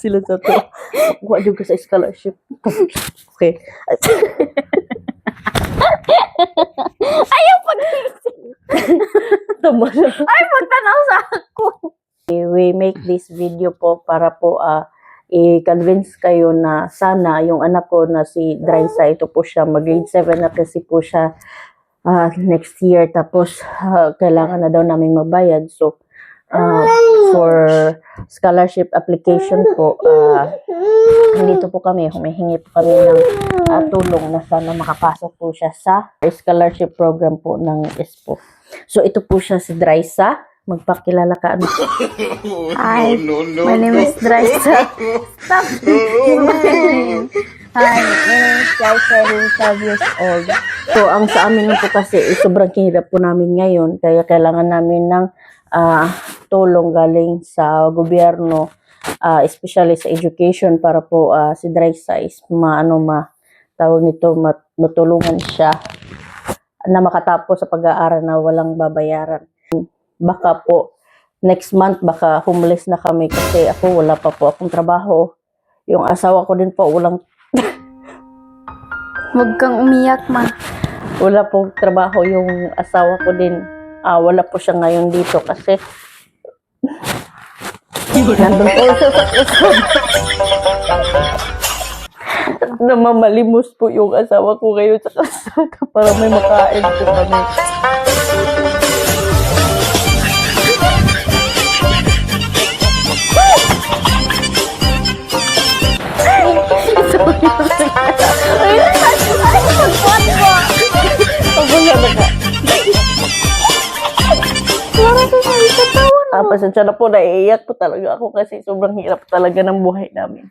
sila sa to. Kuha juga sa scholarship. Okay. Ayaw pag-isip. Tama na. Ay, magtanaw sa ako. We make this video po para po i-convince kayo na sana yung anak ko na si Drysa, ito po siya, mag-grade 7 na kasi po siya next year. Tapos kailangan na daw namin magbayad. So, for scholarship application po, dito po kami, humihingi po kami ng tulong na sana makapasok po siya sa scholarship program po ng ESPO. So, ito po siya si Drysa. Magpakilala ka. Ano? Hi, my name is Drysa. Stop. Hi, my name is Drysa, 12 years old. So, ang sa amin po kasi, sobrang hirap po namin ngayon. Kaya kailangan namin ng tulong galing sa gobyerno, especially sa education, para po si Drysa is tawag nito, matulungan siya na makatapos sa pag-aaral na walang babayaran. Baka po next month baka homeless na kami kasi ako wala pa po akong trabaho. Yung asawa ko din po walang Huwag kang umiyak, ma. wala po trabaho yung asawa ko din. Wala po siya ngayon dito kasi nandun po siya sa Quezon. Namamalimos po yung asawa ko ngayon sa kasaka para may makain po kami. Pasensya na po, naiiyak po talaga ako kasi sobrang hirap talaga ng buhay namin.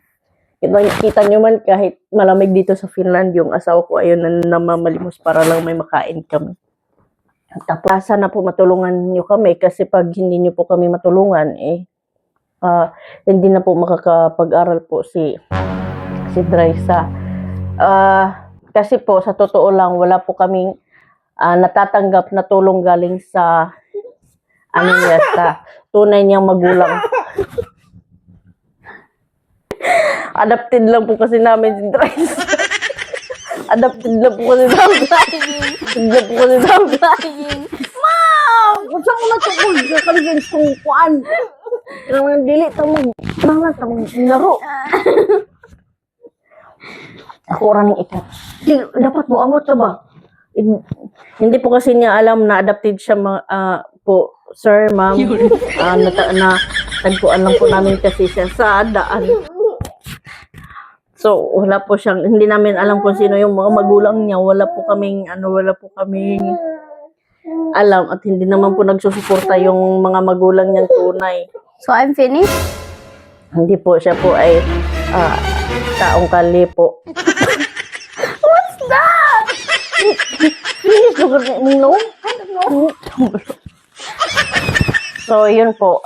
Kita nyo man, kahit malamig dito sa Finland, yung asawa ko ayun na namamalimos para lang may makain kami. Tapos sana po matulungan nyo kami kasi pag hindi nyo po kami matulungan, hindi na po makakapag-aral po si Drysa. Kasi po, sa totoo lang, wala po kaming natatanggap na tulong galing sa sa tunay niyang magulang. Adopted lang po kasi namin si Drysa. Adopted lang po kasi namin. Adopted po kasi namin. Mom! Kung saan ko natupod sa convince kong kuan. Kailangan dili tamog. Kailangan tamog laro. Ako orang ikat. Dapat mo amot sa ba? Hindi po kasi niya alam na adopted siya po, sir, ma'am. Tagpuan lang po namin kasi siya sa daan. So, wala po siyang, hindi namin alam kung sino yung mga magulang niya. Wala po kaming alam at hindi naman po nagsusuporta yung mga magulang niyang tunay. So, I'm finished? Hindi po, siya po ay taong kali po. What's that? So, yun po.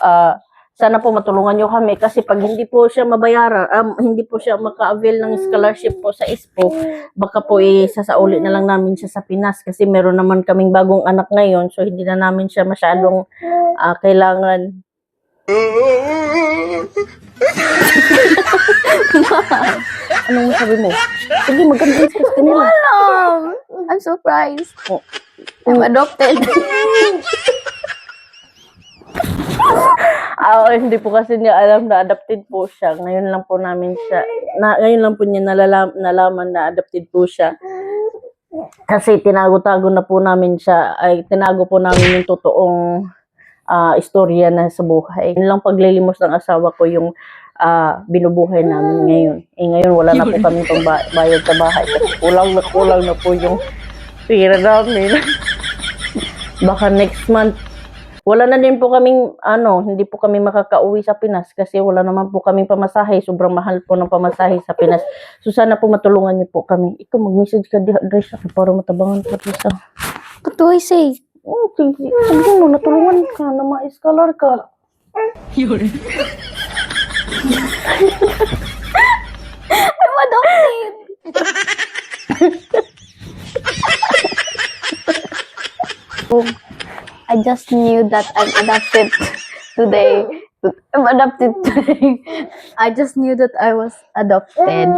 Sana po matulungan nyo kami kasi pag hindi po siya mabayaran, hindi po siya maka-avail ng scholarship po sa ESPO, baka po sasauli na lang namin siya sa Pinas kasi meron naman kaming bagong anak ngayon, so hindi na namin siya masyadong kailangan. Anong sabi mo? Sige, mag-convince ka sa kanila. Mom! I'm surprised. I'm adopted. Hindi po kasi niya alam na adopted po siya. Ngayon lang po niya nalaman na adopted po siya. Kasi tinago-tago na po namin siya, tinago po namin yung totoong istorya na sa buhay. Yun lang paglilimos ng asawa ko yung binubuhay namin ngayon. Ngayon wala na po kami itong bayad sa bahay. Kasi kulang na po yung pera namin. Baka next month, wala na din po kaming, hindi po kami makakauwi sa Pinas kasi wala naman po kaming pamasahe. Sobrang mahal po ng pamasahe sa Pinas. So sana po matulungan niyo po kami. Ikaw mag-message ka Drysa para matabangan ka Drysa. What do I say? Sige mo, natulungan ka na ma-scholar ka. I'm adopted. I just knew that I'm adopted today I'm adopted. I just knew that I was adopted.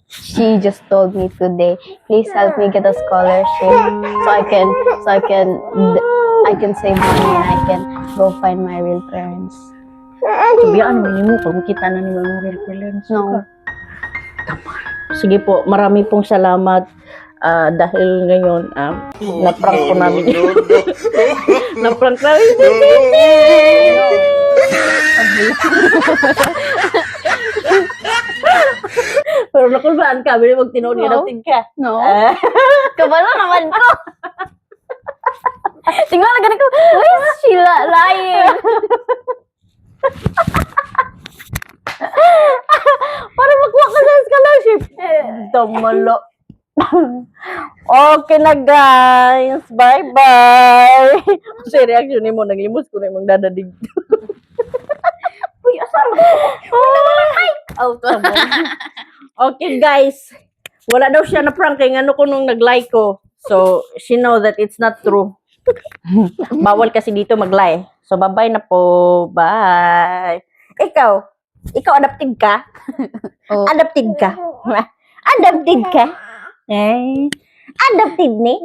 She just told me today, please help me get a scholarship so I can save money and I can go find my real parents. Biyaan mo kung kita na ni mga real parents. No. Sige po, marami pong salamat dahil ngayon na-prank po namin. Na-prank namin si Titi. Pero nakulbaan ka, bili magtinood No. natin ka. No. Kabalo naman ko. Tingnan na ganun ko, why is she lying? Para makuha ka sa scholarship. Damalo. Okay na guys. Bye-bye. Kasi reaction mo, naglimos ko na yung dadadig. Uy, asama. Oh, okay guys. Wala daw siya na pranking. Ano ko nung nag-lie ko. So, she know that it's not true. Bawal kasi dito mag-lie. So, bye-bye na po. Bye. Ikaw adopted ka? Oh. Adopted ka? Adopted ka? Adopted ni?